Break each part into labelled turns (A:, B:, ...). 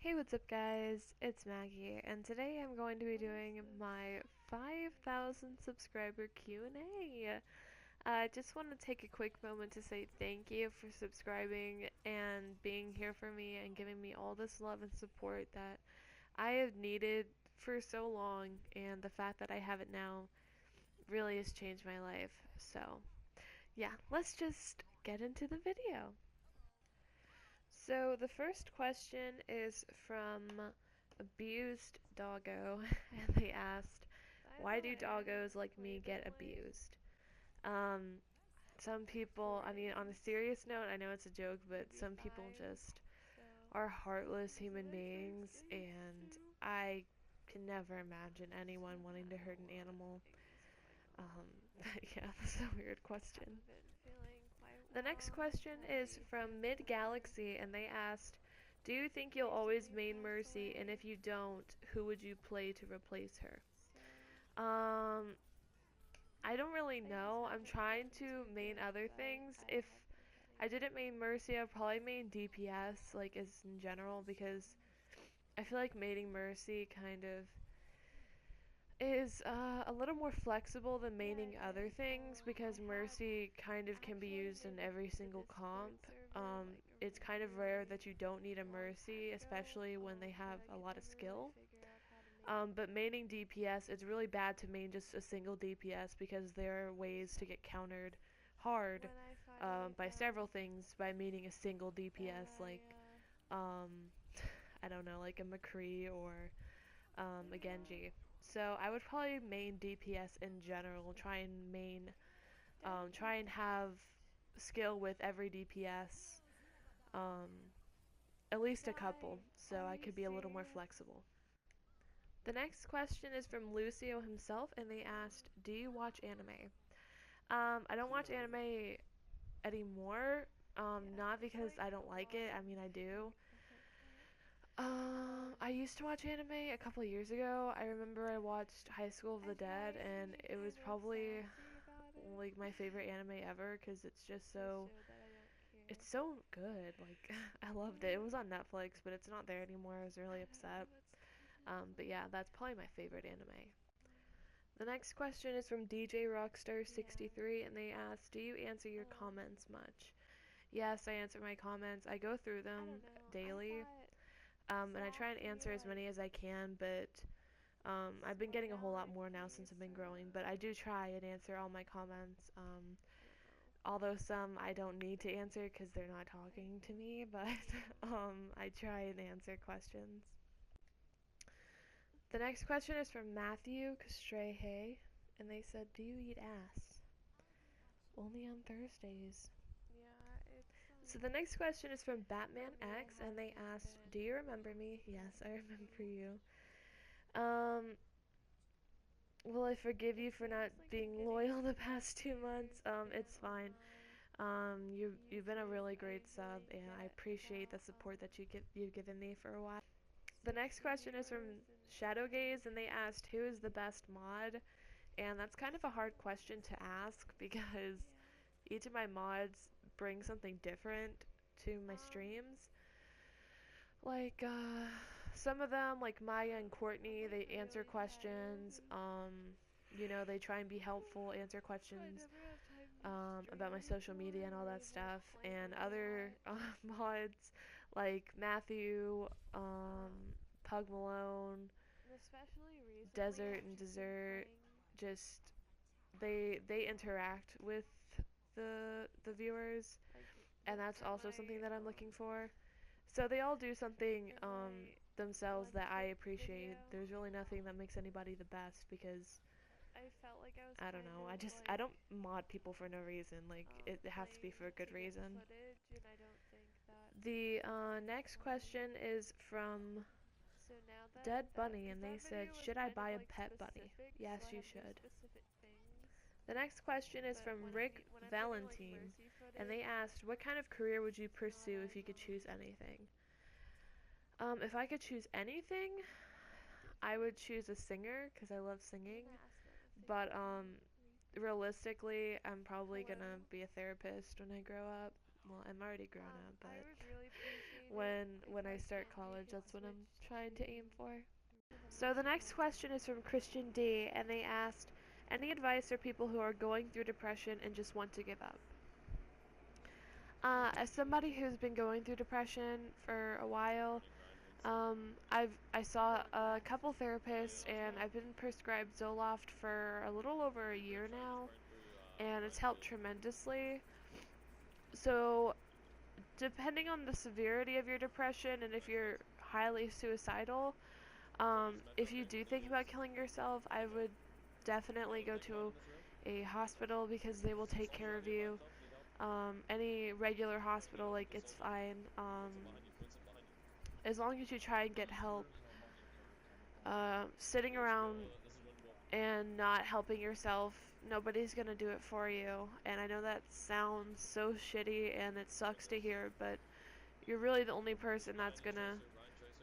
A: Hey, what's up guys? It's Maggie, and today I'm going to be doing my 5,000 subscriber Q&A. I just want to take a quick moment to say thank you for subscribing and being here for me and giving me all this love and support that I have needed for so long, and the fact that I have it now really has changed my life. So, yeah, let's just get into the video. So the first question is from Abused Doggo, and they asked, "Why do doggos like me get abused?" Um, some people, I mean, on a serious note, I know it's a joke, but some people just are heartless human beings, and I can never imagine anyone wanting to hurt an animal. Yeah, that's a weird question. The next question is from Mid Galaxy, and they asked, "Do you think you'll always main Mercy, and if you don't, who would you play to replace her?" I don't really know. I'm trying to main other things. If I didn't main Mercy, I'd probably main DPS, like as in general, because I feel like maining Mercy kind of is a little more flexible than maining other things, because Mercy kind of can be used in every single comp. It's kind of rare that you don't need a Mercy, especially when they have a lot of skill. But maining DPS, it's really bad to main just a single DPS, because there are ways to get countered hard by several things by maining a single DPS, like, um, I don't know, like a McCree or a Genji. So I would probably main DPS in general, try and have skill with every DPS, um, at least a couple, so I could be a little more flexible. The next question is from Lucio himself, and they asked, "Do you watch anime?" I don't watch anime anymore. Not because I don't like it. I mean, I do. I used to watch anime a couple years ago. I remember I watched High School of the Dead, and it was probably like my favorite anime ever, because it's so good. Like, I loved it. It was on Netflix, but it's not there anymore. I was really upset. But yeah, that's probably my favorite anime. The next question is from DJ Rockstar63, and they ask, "Do you answer your comments much?" Yes, I answer my comments. I go through them daily, and I try and answer as many as I can, but I've been getting a whole lot more now since I've been growing, but I do try and answer all my comments. Although some I don't need to answer because they're not talking to me, but I try and answer questions. The next question is from Matthew Castrehe, and they said, "Do you eat ass?" Only on Thursdays. So the next question is from Batman X, and they asked, "Do you remember me?" Yes, I remember you. Um, will I forgive you for not being loyal the past 2 months? It's fine. You've been a really great sub, and I appreciate the support that you've given me for a while. The next question is from Shadowgaze, and they asked, "Who is the best mod?" And that's kind of a hard question to ask, because each of my mods bring something different to my streams. Like, some of them, like Maya and Courtney, they answer questions. They try and be helpful, answer questions about my social media and all that stuff. And other mods, like Matthew, Pug Malone, Desert and Dessert, just they interact with the viewers, and that's also something that I'm looking for. So they all do something themselves that I appreciate. There's really nothing that makes anybody the best, because I don't know. I don't mod people for no reason. Like, it has to be for a good reason. The next question is from Dead Bunny, and they said, "Should I buy a pet bunny?" Yes, you should. The next question is from Rick Valentine, and they asked, "What kind of career would you pursue if you could choose anything?" If I could choose anything, I would choose a singer, because I love singing. But realistically, I'm probably gonna be a therapist when I grow up. Well, I'm already grown up, but when I start college. That's what I'm trying to aim for. So the next question is from Christian D, and they asked, any advice for people who are going through depression and just want to give up? As somebody who's been going through depression for a while, I saw a couple therapists, and I've been prescribed Zoloft for a little over a year now, and it's helped tremendously. So, depending on the severity of your depression and if you're highly suicidal, if you do think about killing yourself, I would definitely go to a hospital because they will take care of you. Any regular hospital, like, it's fine. As long as you try and get help. Sitting around and not helping yourself, nobody's gonna do it for you. And I know that sounds so shitty and it sucks to hear, but you're really the only person that's gonna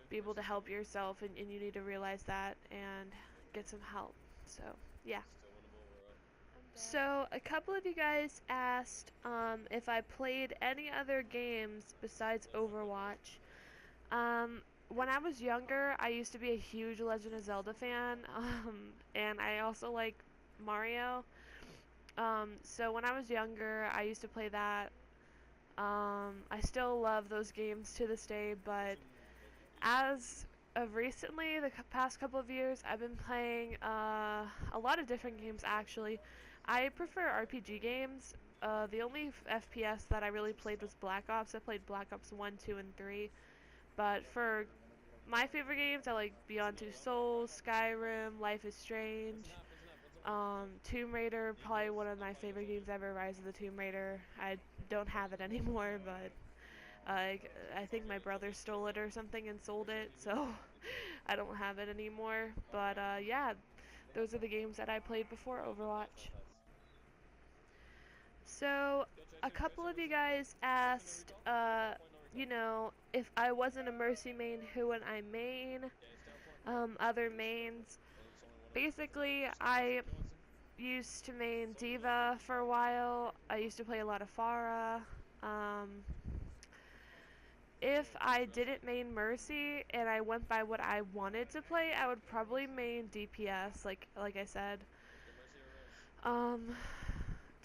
A: be able to help yourself, and you need to realize that and get some help. So, yeah. So, a couple of you guys asked if I played any other games besides Overwatch. When I was younger, I used to be a huge Legend of Zelda fan, and I also like Mario. So when I was younger, I used to play that. I still love those games to this day, but as of recently, the past couple of years, I've been playing a lot of different games actually. I prefer RPG games. The only FPS that I really played was Black Ops. I played Black Ops 1, 2, and 3. But for my favorite games, I like Beyond Two Souls, Skyrim, Life is Strange, Tomb Raider, probably one of my favorite games ever, Rise of the Tomb Raider. I don't have it anymore, but I think my brother stole it or something and sold it, so I don't have it anymore. But yeah, those are the games that I played before Overwatch. So, a couple of you guys asked, if I wasn't a Mercy main, who would I main? Other mains. Basically, I used to main Diva for a while. I used to play a lot of Pharah. Um, if I didn't main Mercy and I went by what I wanted to play, I would probably main DPS, like I said. Um,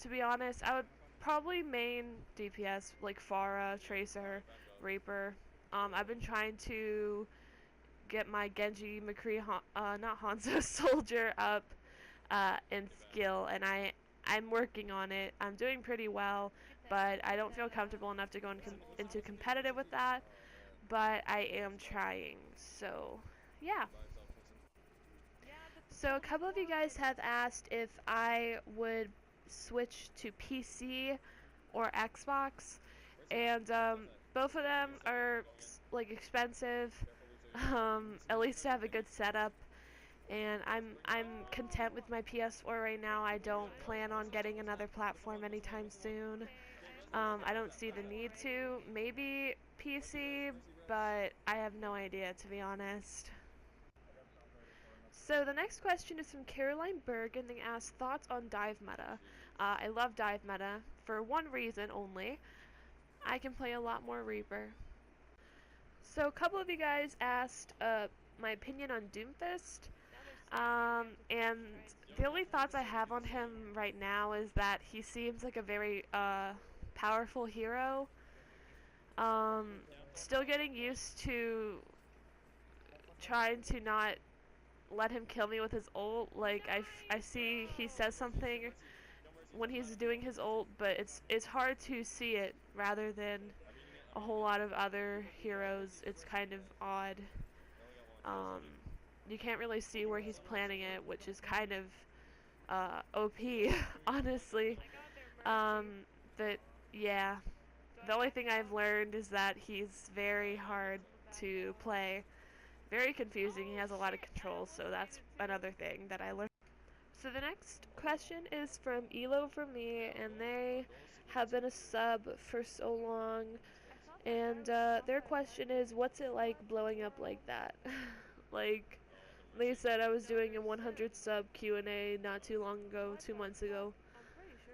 A: to be honest, I would probably main DPS like Pharah, Tracer, Reaper. I've been trying to get my Genji, McCree, not Hanzo soldier up in skill, and I'm working on it. I'm doing pretty well, but I don't feel comfortable enough to go into competitive with that. But I am trying. So, yeah. So a couple of you guys have asked if I would switch to PC or Xbox, and both of them are like expensive. At least to have a good setup, and I'm content with my PS4 right now. I don't plan on getting another platform anytime soon. I don't see the need to. Maybe PC, but I have no idea, to be honest. So the next question is from Caroline Berg, and they ask thoughts on dive meta. I love dive meta for one reason only. I can play a lot more Reaper. So a couple of you guys asked my opinion on Doomfist, and the only thoughts I have on him right now is that he seems like a very powerful hero. Still getting used to trying to not let him kill me with his ult. Like, I see he says something when he's doing his ult, but it's hard to see it rather than a whole lot of other heroes. It's kind of odd. You can't really see where he's planning it, which is kind of OP, honestly. But yeah, the only thing I've learned is that he's very hard to play. Very confusing. He has a lot of controls, so that's another thing that I learned. So the next question is from Elo for me, and they have been a sub for so long. And their question is, what's it like blowing up like that? Like they said, I was doing a 100 sub Q&A not too long ago, 2 months ago,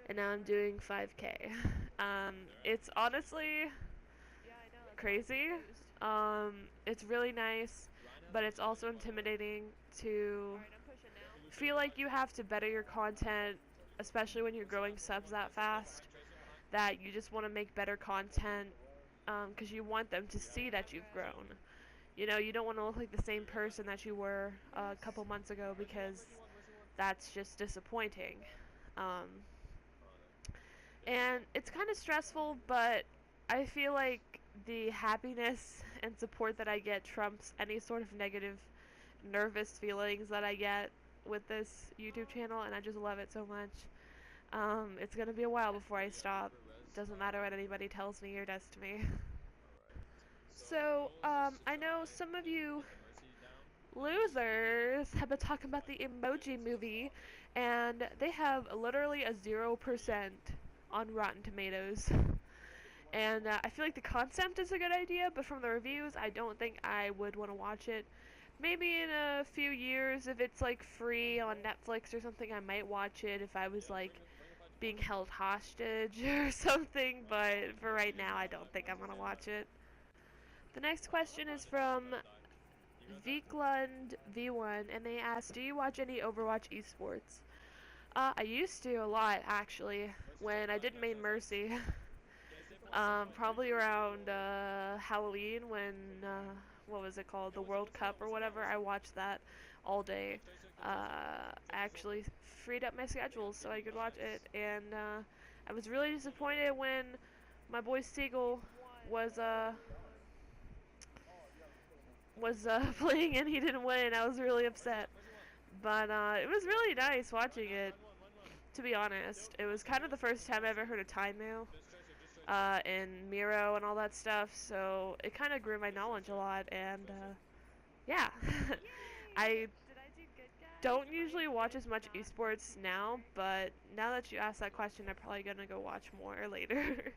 A: and now I'm doing 5K. It's honestly crazy. It's really nice, but it's also intimidating to feel like you have to better your content, especially when you're growing subs that fast, that you just want to make better content because you want them to see that you've grown. You know, you don't want to look like the same person that you were a couple months ago because that's just disappointing. Um, and it's kind of stressful, but I feel like the happiness and support that I get trumps any sort of negative, nervous feelings that I get with this YouTube channel, and I just love it so much. It's gonna be a while before I stop. Doesn't matter what anybody tells me or does to me. So, I know some of you losers have been talking about the Emoji Movie, and they have literally a 0% on Rotten Tomatoes. And I feel like the concept is a good idea, but from the reviews, I don't think I would want to watch it. Maybe in a few years, if it's like free on Netflix or something, I might watch it if I was like being held hostage or something, but for right now, I don't think I'm gonna watch it. The next question is from Viklund V1, and they asked, do you watch any Overwatch esports? I used to a lot, actually, when I did main Mercy. Probably around Halloween when, what was it called, the World Cup or whatever, I watched that all day. I actually freed up my schedule so I could watch it, and I was really disappointed when my boy Siegel was, playing and he didn't win. I was really upset. But it was really nice watching it, to be honest. It was kind of the first time I ever heard of Taimu and Miro and all that stuff, so it kind of grew my knowledge a lot, and yeah. I don't usually watch as much esports now, but now that you asked that question, I'm probably gonna go watch more later.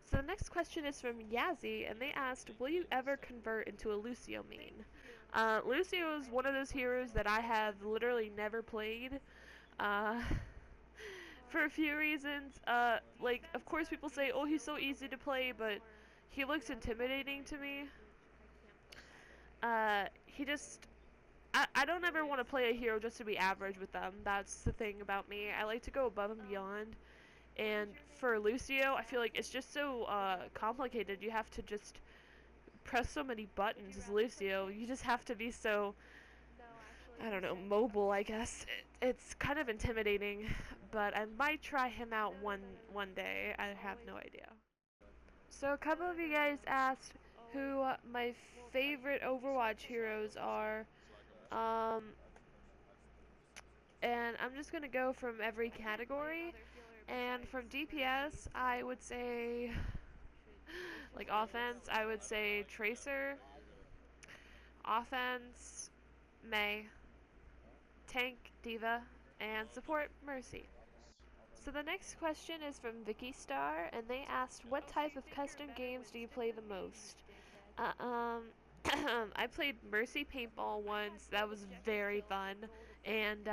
A: So the next question is from Yazzie, and they asked, will you ever convert into a Lucio main? Lucio is one of those heroes that I have literally never played, uh, for a few reasons. Like, of course people say, oh, he's so easy to play, but he looks intimidating to me. He just, I don't ever want to play a hero just to be average with them. That's the thing about me. I like to go above and beyond. And for Lucio, I feel like it's just so complicated. You have to just press so many buttons as Lucio. You just have to be so, I don't know, mobile, I guess. It's kind of intimidating, but I might try him out one day. I have no idea. So a couple of you guys asked who my favorite Overwatch heroes are. Um, and I'm just gonna go from every category. And from DPS, I would say, like offense, I would say Tracer. Offense, Mei. Tank, Diva. And support, Mercy. So the next question is from Vicky Star, and they asked, what type of custom games do you play the most? I played Mercy Paintball once. That was very fun. And,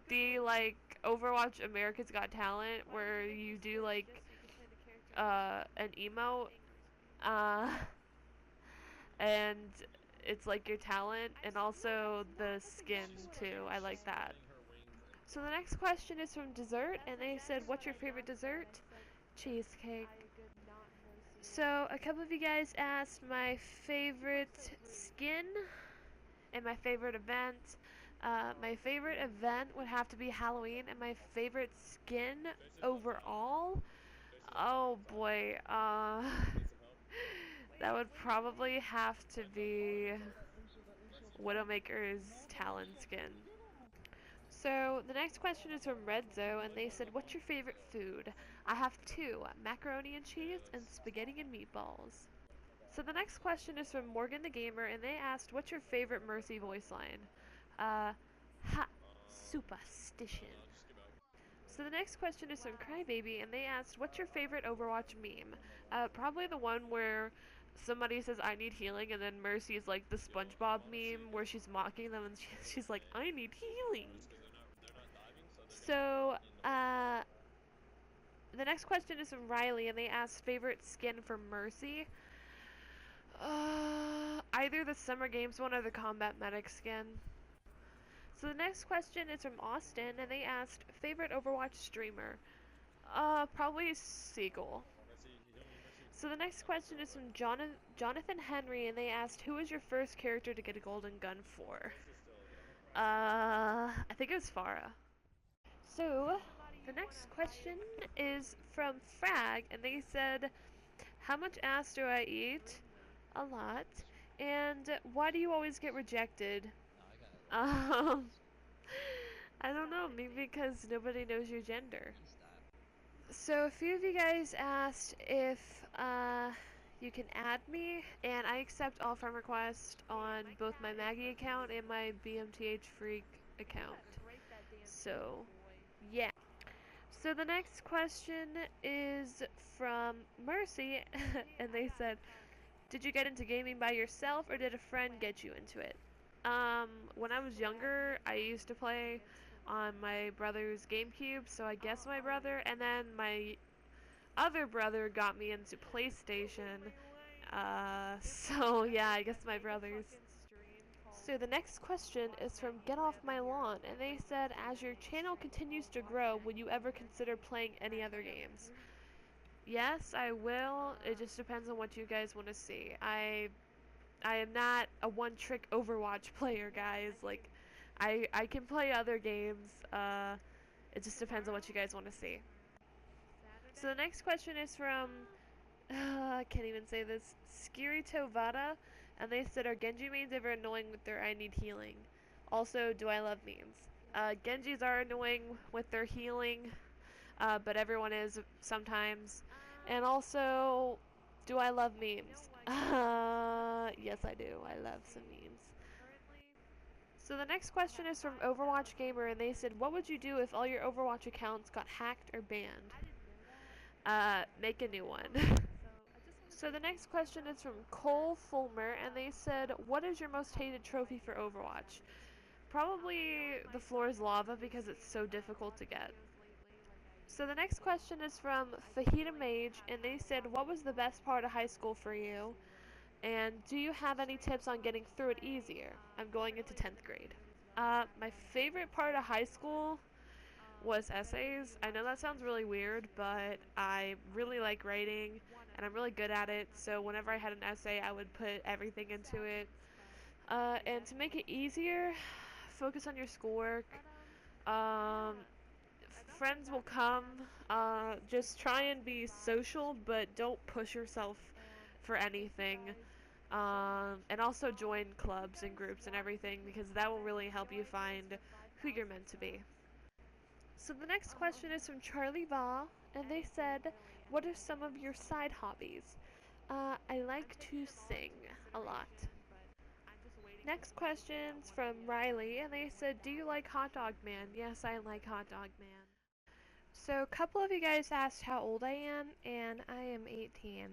A: the, like, Overwatch America's Got Talent, where you do, like, an emote, uh, and it's, like, your talent, and also the skin, too. I like that. So the next question is from Dessert, and they said, what's your favorite dessert? Cheesecake. So a couple of you guys asked my favorite skin and my favorite event. My favorite event would have to be Halloween, and my favorite skin overall, oh boy, that would probably have to be Widowmaker's Talon skin. So the next question is from Redzo, and they said, what's your favorite food? I have two, macaroni and cheese and spaghetti and meatballs. So the next question is from Morgan the Gamer, and they asked, what's your favorite Mercy voice line? Ha, superstition. So the next question is from Crybaby, and they asked, what's your favorite Overwatch meme? Probably the one where somebody says, I need healing, and then Mercy is like the SpongeBob meme where she's mocking them, and she's like, I need healing. So, The next question is from Riley, and they asked favorite skin for Mercy. Either the Summer Games one or the Combat Medic skin. So the next question is from Austin, and they asked favorite Overwatch streamer. Probably Seagull. So the next question is from Jonathan Henry, and they asked who was your first character to get a golden gun for? I think it was Farah. So the next question is from Frag, and they said, how much ass do I eat? A lot. And why do you always get rejected? Um, I don't know, maybe because nobody knows your gender. So a few of you guys asked if you can add me, and I accept all friend requests on both my Maggie account and my BMTH Freak account. So, yeah. So the next question is from Mercy, and they said, did you get into gaming by yourself, or did a friend get you into it? When I was younger, I used to play on my brother's GameCube, so I guess my brother, and then my other brother got me into PlayStation. So yeah, I guess my brothers. So the next question is from Get Off My Lawn, and they said, as your channel continues to grow, will you ever consider playing any other games? Yes, I will. It just depends on what you guys want to see. I am not a one-trick Overwatch player, guys. Like, I can play other games. It just depends on what you guys want to see. So the next question is from I can't even say this. Skirito Vada, and they said, are Genji mains ever annoying with their I need healing? Also, do I love memes? Genjis are annoying with their healing, but everyone is sometimes. And also, do I love memes? Yes, I do. I love some memes. So the next question is from Overwatch Gamer, and they said, what would you do if all your Overwatch accounts got hacked or banned? Make a new one. So the next question is from Cole Fulmer, and they said, what is your most hated trophy for Overwatch? Probably the floor is lava because it's so difficult to get. So the next question is from Fajita Mage, and they said, what was the best part of high school for you? And do you have any tips on getting through it easier? I'm going into 10th grade. My favorite part of high school was essays. I know that sounds really weird, but I really like writing, and I'm really good at it, so whenever I had an essay, I would put everything into it. And to make it easier, focus on your schoolwork. Um, Friends will come. Just try and be social, but don't push yourself for anything. And also join clubs and groups and everything, because that will really help you find who you're meant to be. So the next question is from Charlie Va, and they said, what are some of your side hobbies? I like to sing a lot. Next question's from Riley, and they said, do you like Hot Dog Man? Yes, I like Hot Dog Man. So a couple of you guys asked how old I am, and I am 18.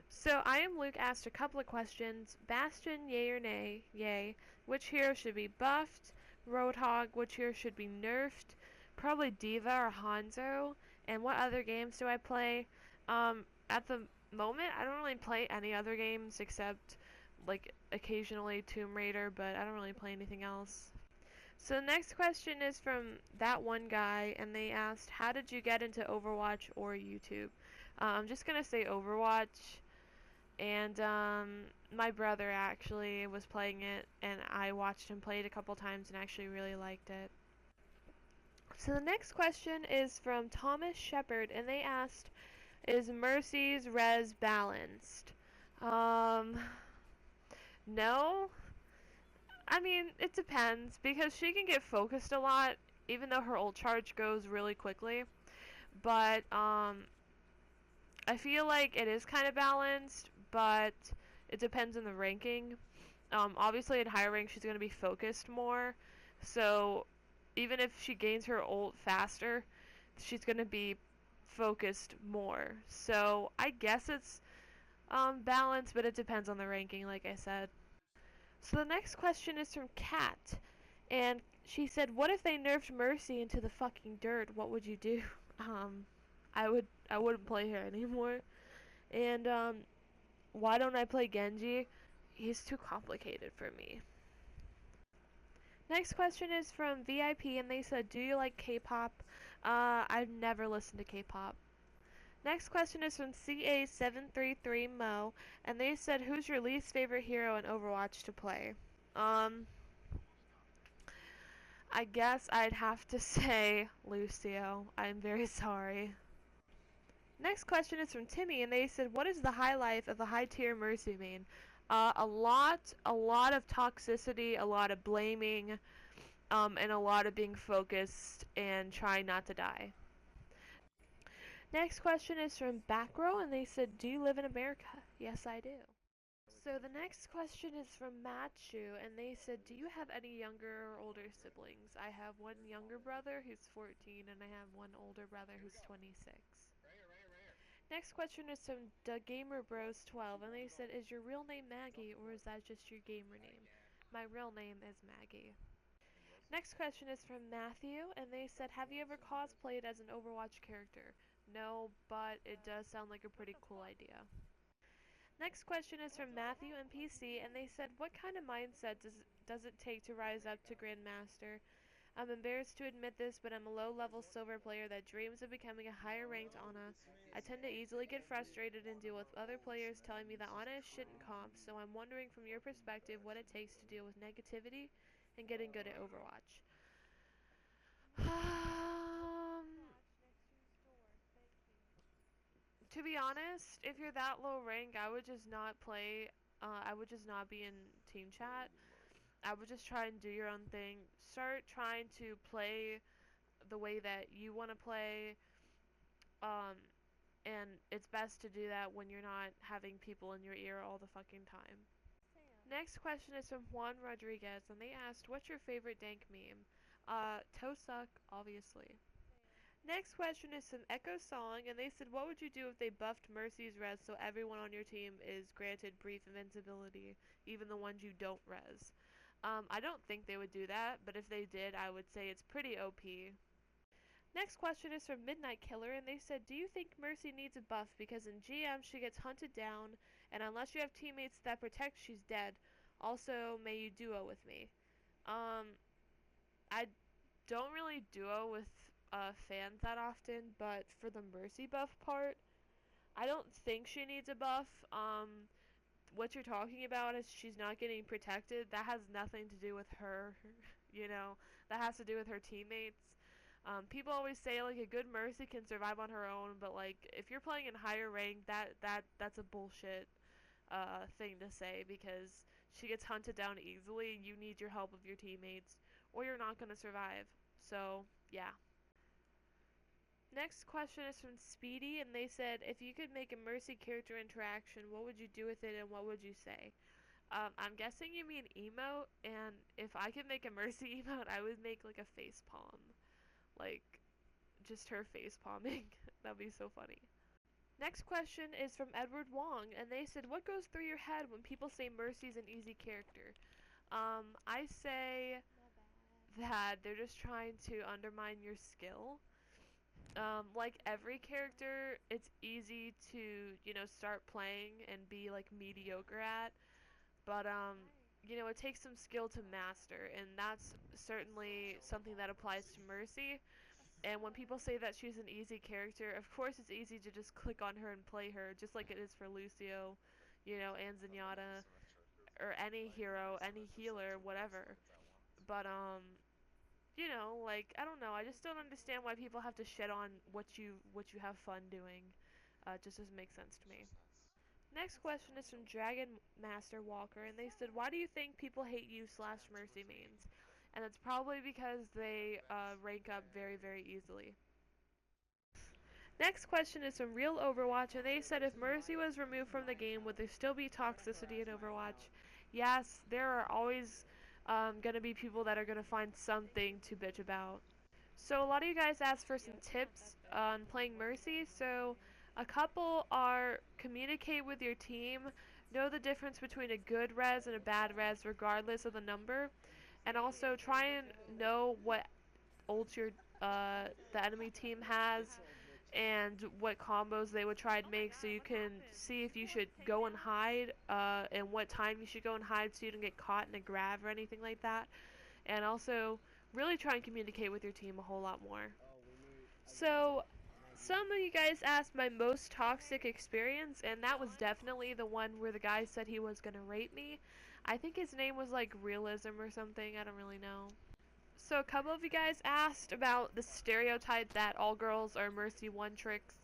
A: So I am Luke asked a couple of questions. Bastion, yay or nay? Yay. Which hero should be buffed? Roadhog, which hero should be nerfed? Probably Diva or Hanzo. And what other games do I play? At the moment, I don't really play any other games except, like, occasionally Tomb Raider, but I don't really play anything else. So the next question is from that one guy, and they asked, how did you get into Overwatch or YouTube? I'm just gonna say Overwatch. And my brother actually was playing it, and I watched him play it a couple times and actually really liked it. So the next question is from Thomas Shepard, and they asked, is Mercy's res balanced? No. I mean, it depends, because she can get focused a lot, even though her ult charge goes really quickly. But, I feel like it is kind of balanced, but it depends on the ranking. Obviously, in higher rank, she's going to be focused more. So, even if she gains her ult faster, she's going to be focused more. So, I guess it's balanced, but it depends on the ranking, like I said. So, the next question is from Kat. And she said, what if they nerfed Mercy into the fucking dirt? What would you do? I wouldn't play her anymore. And why don't I play Genji? He's too complicated for me. Next question is from VIP, and they said, "Do you like K-pop?" I've never listened to K-pop. Next question is from CA733Mo, and they said, "Who's your least favorite hero in Overwatch to play?" Um, I guess I'd have to say Lucio. I'm very sorry. Next question is from Timmy, and they said, "What is the high life of a high tier Mercy main?" A lot of toxicity, a lot of blaming, and a lot of being focused and trying not to die. Next question is from Backrow, and they said, "Do you live in America?" Yes, I do. So the next question is from Matchu, and they said, "Do you have any younger or older siblings?" I have one younger brother who's 14, and I have one older brother who's 26. Next question is from TheGamerBros12, and they said, "Is your real name Maggie, or is that just your gamer name?" My real name is Maggie. Next question is from Matthew, and they said, "Have you ever cosplayed as an Overwatch character?" No, but it does sound like a pretty cool idea. Next question is from Matthew and PC, and they said, "What kind of mindset does it take to rise up to Grandmaster? I'm embarrassed to admit this, but I'm a low-level silver player that dreams of becoming a higher-ranked Ana. I tend to easily get frustrated and deal with other players telling me that Ana is shit in comp, so I'm wondering from your perspective what it takes to deal with negativity and getting good at Overwatch." To be honest, if you're that low rank, I would just not play. I would just not be in team chat. I would just try and do your own thing. Start trying to play the way that you want to play. Um, and it's best to do that when you're not having people in your ear all the fucking time. Next question is from Juan Rodriguez, and they asked, "What's your favorite dank meme?" Tosuck, obviously. Next question is from Echo Song, and they said, "What would you do if they buffed Mercy's res so everyone on your team is granted brief invincibility, even the ones you don't res?" I don't think they would do that, but if they did, I would say it's pretty OP. Next question is from Midnight Killer, and they said, "Do you think Mercy needs a buff because in GM she gets hunted down, and unless you have teammates that protect, she's dead? Also, may you duo with me?" I don't really duo with fans that often, but for the Mercy buff part, I don't think she needs a buff. What you're talking about is she's not getting protected. That has nothing to do with her, you know. That has to do with her teammates. People always say like a good Mercy can survive on her own, but like if you're playing in higher rank, that's a bullshit thing to say because she gets hunted down easily. You need your help of your teammates, or you're not gonna survive. So yeah. Next question is from Speedy, and they said, "If you could make a Mercy character interaction, what would you do with it, and what would you say?" I'm guessing you mean emote, and if I could make a Mercy emote, I would make like a face palm, like just her face palming. That'd be so funny. Next question is from Edward Wong, and they said, "What goes through your head when people say Mercy's an easy character?" I say that they're just trying to undermine your skill. Like every character, it's easy to, start playing and be like mediocre at, but it takes some skill to master, and that's certainly something that applies to Mercy. And when people say that she's an easy character, of course it's easy to just click on her and play her, just like it is for Lucio, and Zenyatta, or any hero, any healer, whatever. But like I don't know. I just don't understand why people have to shit on what you have fun doing. It just doesn't make sense to me. Next question is from Dragon Master Walker, and they said, "Why do you think people hate you slash Mercy mains?" And it's probably because they rank up very, very easily. Next question is from Real Overwatch, and they said, "If Mercy was removed from the game, would there still be toxicity in Overwatch?" Yes, there are always gonna be people that are gonna find something to bitch about. So a lot of you guys asked for some tips on playing Mercy. So a couple are communicate with your team, know the difference between a good res and a bad res regardless of the number, and also try and know what ult the enemy team has, and what combos they would try to make, so you can see if you should go and hide, and what time you should go and hide so you don't get caught in a grab or anything like that. And also really try and communicate with your team a whole lot more. So some of you guys asked my most toxic experience, and that was definitely the one where the guy said he was gonna rape me. I think his name was like Realism or something, I don't really know. So a couple of you guys asked about the stereotype that all girls are Mercy one tricks.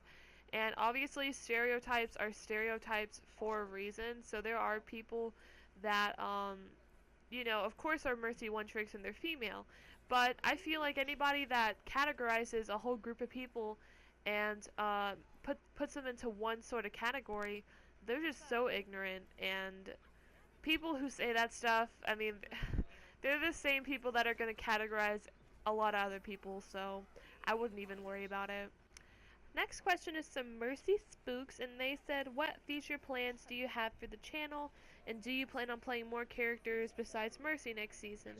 A: And obviously stereotypes are stereotypes for a reason. So there are people that of course are Mercy one tricks and they're female. But I feel like anybody that categorizes a whole group of people and puts them into one sort of category, they're just so ignorant. And people who say that stuff, I mean, they're the same people that are going to categorize a lot of other people, so I wouldn't even worry about it. Next question is some Mercy Spooks, and they said, what future plans do you have for the channel, and do you plan on playing more characters besides Mercy next season?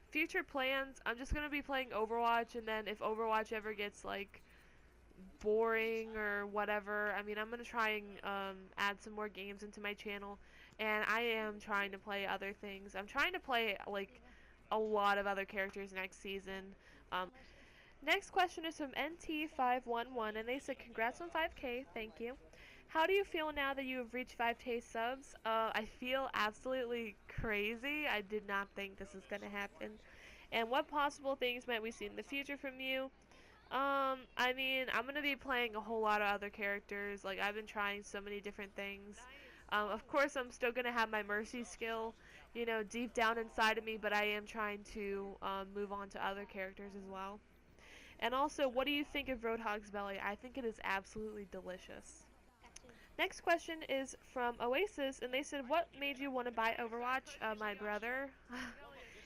A: Future plans, I'm just going to be playing Overwatch, and then if Overwatch ever gets, like, boring or whatever, I mean, I'm going to try and add some more games into my channel, and I am trying to play other things. I'm trying to play, like, a lot of other characters next season. Next question is from NT511, and they said, congrats on 5K, thank you. How do you feel now that you have reached 5K subs? I feel absolutely crazy. I did not think this was going to happen. And what possible things might we see in the future from you? I mean, I'm going to be playing a whole lot of other characters. Like, I've been trying so many different things. Of course, I'm still going to have my Mercy skill, deep down inside of me, but I am trying to move on to other characters as well. And also, what do you think of Roadhog's Belly? I think it is absolutely delicious. Next question is from Oasis, and they said, what made you want to buy Overwatch? My brother.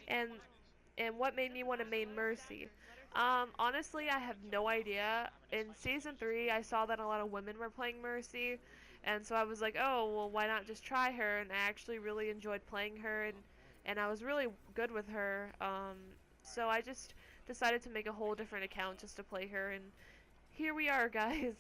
A: and and what made me want to main Mercy? Honestly, I have no idea. In Season 3, I saw that a lot of women were playing Mercy, and so I was like, oh, well, why not just try her? And I actually really enjoyed playing her, and I was really good with her. So I just decided to make a whole different account just to play her, and here we are, guys.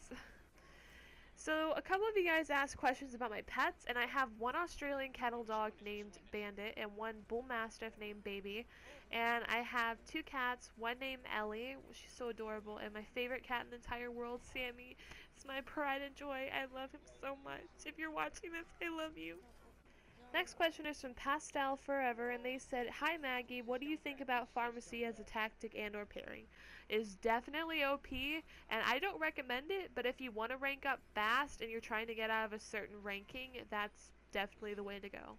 A: So a couple of you guys asked questions about my pets, and I have one Australian cattle dog named Bandit and one bull mastiff named Baby, and I have two cats, one named Ellie, she's so adorable, and my favorite cat in the entire world, Sammy. It's my pride and joy. I love him so much. If you're watching this, I love you. Next question is from Pastel Forever, and they said, hi Maggie, what do you think about pharmacy as a tactic and or pairing? It's definitely OP, and I don't recommend it, but if you want to rank up fast and you're trying to get out of a certain ranking, that's definitely the way to go.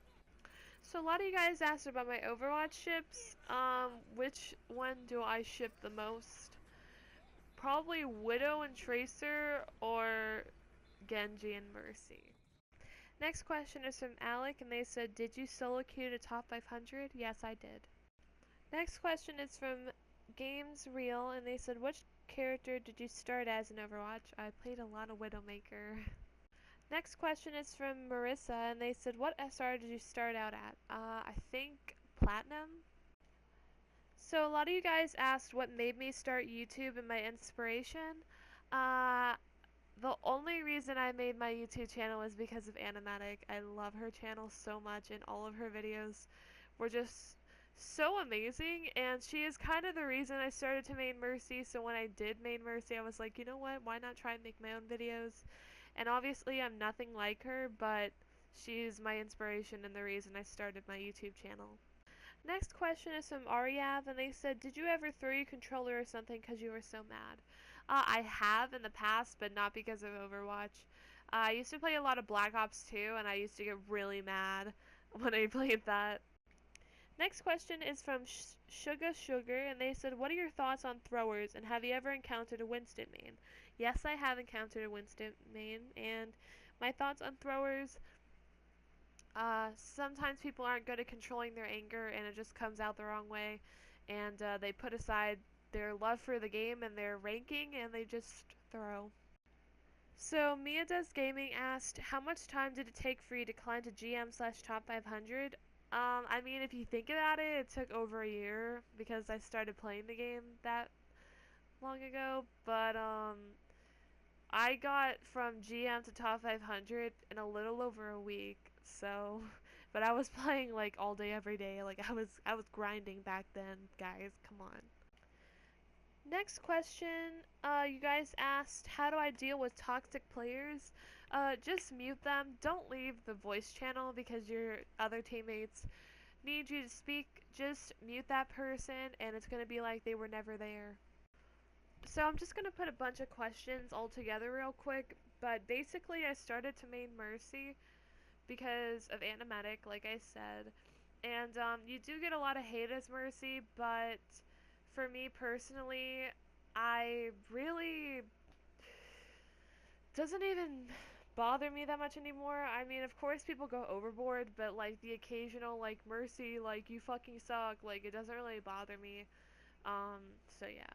A: So a lot of you guys asked about my Overwatch ships. Which one do I ship the most? Probably Widow and Tracer, or Genji and Mercy. Next question is from Alec, and they said, did you solo queue to top 500? Yes, I did. Next question is from Games Real, and they said, which character did you start as in Overwatch? I played a lot of Widowmaker. Next question is from Marissa, and they said, what SR did you start out at? I think Platinum? So a lot of you guys asked what made me start YouTube and my inspiration. The only reason I made my YouTube channel was because of Animatic. I love her channel so much, and all of her videos were just so amazing, and she is kind of the reason I started to main Mercy. So when I did main Mercy, I was like, you know what, why not try and make my own videos? And obviously I'm nothing like her, but she's my inspiration and the reason I started my YouTube channel. Next question is from Ariav, and they said, did you ever throw your controller or something because you were so mad? I have in the past, but not because of Overwatch. I used to play a lot of Black Ops 2, and I used to get really mad when I played that. Next question is from Sugar, and they said, what are your thoughts on throwers, and have you ever encountered a Winston main? Yes, I have encountered a Winston main, and my thoughts on throwers, sometimes people aren't good at controlling their anger, and it just comes out the wrong way, and they put aside their love for the game and their ranking, and they just throw. So Mia Does Gaming asked, how much time did it take for you to climb to GM/top 500? I mean, if you think about it, it took over a year because I started playing the game that long ago, but I got from GM to top 500 in a little over a week. So, but I was playing like all day every day. Like I was grinding back then, guys. Come on. Next question. You guys asked, how do I deal with toxic players? Just mute them. Don't leave the voice channel because your other teammates need you to speak. Just mute that person, and it's gonna be like they were never there. So I'm just gonna put a bunch of questions all together real quick. But basically, I started to main Mercy because of animatic, like I said. And you do get a lot of hate as Mercy, but for me personally, I really doesn't even bother me that much anymore. I mean, of course people go overboard, but like the occasional like Mercy, like you fucking suck, like it doesn't really bother me. So yeah.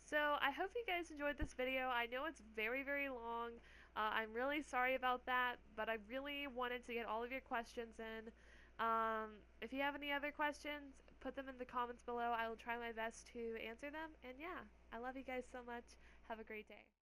A: So I hope you guys enjoyed this video. I know it's very, very long. I'm really sorry about that, but I really wanted to get all of your questions in. If you have any other questions, put them in the comments below. I will try my best to answer them. And yeah, I love you guys so much. Have a great day.